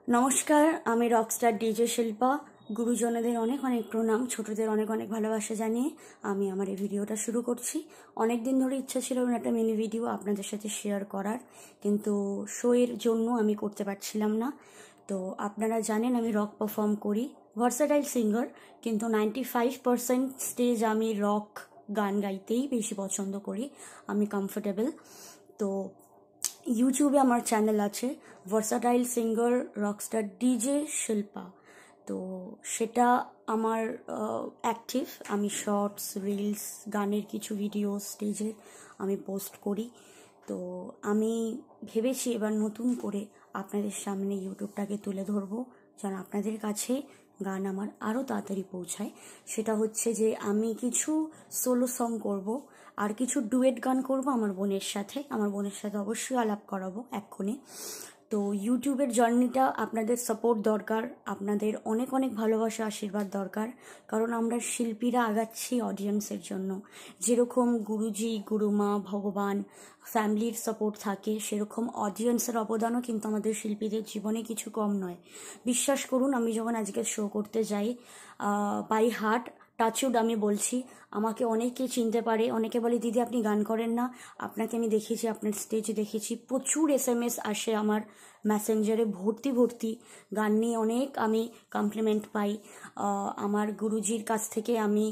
নমস্কার, আমি Rockstar DJ Shilpa. গুরুজনদের অনেক অনেক প্রণাম, ছোটদের অনেক অনেক ভালোবাসা জানিয়ে আমি আমার এই ভিডিওটা শুরু করছি। অনেক দিন ধরে ইচ্ছা ছিল একটা মিনি ভিডিও আপনাদের সাথে শেয়ার করার, কিন্তু শোয়ের জন্য আমি করতে পারছিলাম না। তো আপনারা জানেন আমি রক পারফর্ম করি, ভার্সাটাইল সিঙ্গার, কিন্তু 95% স্টেজ আমি রক গান গাইতেই বেশি পছন্দ করি, আমি কমফোর্টেবল। তো ইউটিউবে আমার চ্যানেল আছে versatile singer Rockstar DJ Shilpa. তো সেটা আমার অ্যাক্টিভ, আমি শর্টস, রিলস, গানের কিছু ভিডিও স্টেজে আমি পোস্ট করি। তো আমি ভেবেছি এবার নতুন করে আপনাদের সামনে ইউটিউবটাকে তুলে ধরবো, যেন আপনাদের কাছে গান আমার আরও তাড়াতাড়ি পৌঁছায়। সেটা হচ্ছে যে আমি কিছু সোলো সং করব, আর কিছু ডুয়েট গান করব আমার বোনের সাথে। আমার বোনের সাথে অবশ্যই আলাপ করাবো এক্ষুনি। তো ইউটিউবের জার্নিটা আপনাদের সাপোর্ট দরকার, আপনাদের অনেক অনেক ভালোবাসা আশীর্বাদ দরকার, কারণ আমরা শিল্পীরা আগাচ্ছি অডিয়েন্সের জন্য। যেরকম গুরুজি, গুরুমা, ভগবান, ফ্যামিলির সাপোর্ট থাকে, সেরকম অডিয়েন্সের অবদানও কিন্তু আমাদের শিল্পীদের জীবনে কিছু কম নয়। বিশ্বাস করুন, আমি যখন আজকে শো করতে যাই, বাই হার্ট টাচউড আমি বলছি, আমাকে অনেকে চিনতে পারে, অনেকে বলে দিদি আপনি গান করেন না, আপনাকে আমি দেখেছি, আপনার স্টেজে দেখেছি। প্রচুর SMS আসে আমার মেসেঞ্জারে, ভর্তি ভর্তি গান নিয়ে অনেক আমি কমপ্লিমেন্ট পাই। আমার গুরুজির কাছ থেকে আমি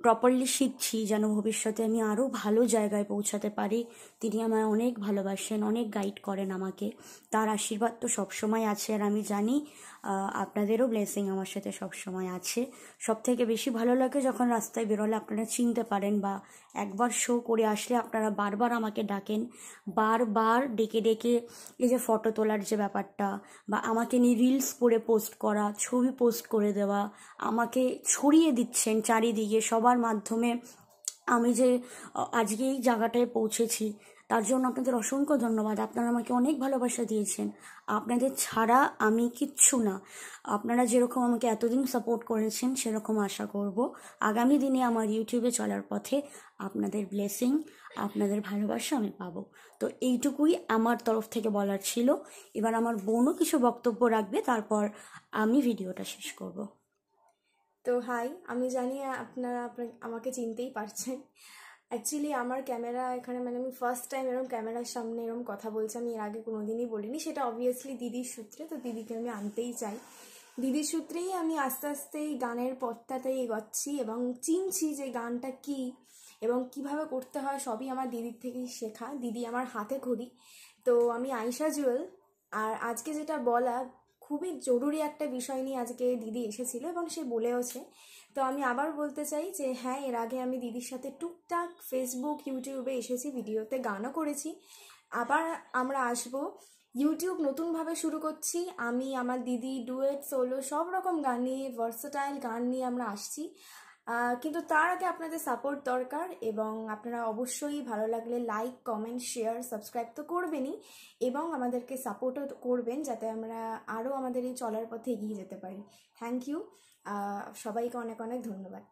প্রপারলি শিখছি যেন ভবিষ্যতে আমি আরও ভালো জায়গায় পৌঁছাতে পারি। তিনি আমায় অনেক ভালোবাসেন, অনেক গাইড করেন আমাকে, তার আশীর্বাদ তো সবসময় আছে। আর আমি জানি আপনাদেরও ব্লেসিং আমার সাথে সবসময় আছে। সব থেকে বেশি ভালো লাগে যখন রাস্তায় বেরোলে আপনারা চিনতে পারেন, বা একবার শো করে আসলে আপনারা বারবার আমাকে ডাকেন, বারবার ডেকে ডেকে এই যে ফটো তোলার যে ব্যাপারটা, বা আমাকে নিয়ে রিলস করে পোস্ট করা, ছবি পোস্ট করে দেওয়া, আমাকে ছড়িয়ে দিচ্ছেন চারিদিকে সবার মাধ্যমে। আমি যে আজকে এই জায়গাটায় পৌঁছেছি, তার জন্য আপনাদের অসংখ্য ধন্যবাদ। আপনারা আমাকে অনেক ভালোবাসা দিয়েছেন, আপনাদের ছাড়া আমি কিচ্ছু না। আপনারা যেরকম আমাকে এতদিন সাপোর্ট করেছেন, সেরকম আশা করব আগামী দিনে আমার ইউটিউবে চলার পথে আপনাদের ব্লেসিং, আপনাদের ভালোবাসা আমি পাবো। তো এইটুকুই আমার তরফ থেকে বলার ছিল। এবার আমার বোনও কিছু বক্তব্য রাখবে, তারপর আমি ভিডিওটা শেষ করব। তো হাই, আমি জানি আপনারা আমাকে চিনতেই পারছেন। অ্যাকচুয়ালি আমার ক্যামেরা এখানে, আমি ফার্স্ট টাইম এরকম ক্যামেরার সামনে এরকম কথা বলছি। আমি এর আগে কোনোদিনই বলিনি, সেটা অবভিয়াসলি দিদির সূত্রে। তো দিদিকে আমি আনতেই চাই, দিদির সূত্রেই আমি আস্তে আস্তে এই গানের পথটাতেই এগোচ্ছি এবং চিনছি যে গানটা কি এবং কিভাবে করতে হয়, সবই আমার দিদির থেকেই শেখা। দিদি আমার হাতে খড়ি। তো আমি আয়েশা জুয়েল, আর আজকে যেটা বলা, খুবই জরুরি একটা বিষয় নিয়ে আজকে দিদি এসেছিল এবং সে বলেওছে। তো আমি আবার বলতে চাই যে হ্যাঁ, এর আগে আমি দিদির সাথে টুকটাক ফেসবুক, ইউটিউবে এসেছি, ভিডিওতে গানও করেছি। আবার আমরা আসবো, ইউটিউব নতুনভাবে শুরু করছি। আমি, আমার দিদি, ডুয়েট, সোলো, সব রকম গান নিয়ে, ভার্সেটাইল গান নিয়ে আমরা আসছি। কিন্তু তার আগে আপনাদের সাপোর্ট দরকার, এবং আপনারা অবশ্যই ভালো লাগলে লাইক, কমেন্ট, শেয়ার, সাবস্ক্রাইব তো করবেনই, এবং আমাদেরকে সাপোর্টও করবেন যাতে আমরা আরও আমাদের এই চলার পথে এগিয়ে যেতে পারি। থ্যাংক ইউ, সবাইকে অনেক অনেক ধন্যবাদ।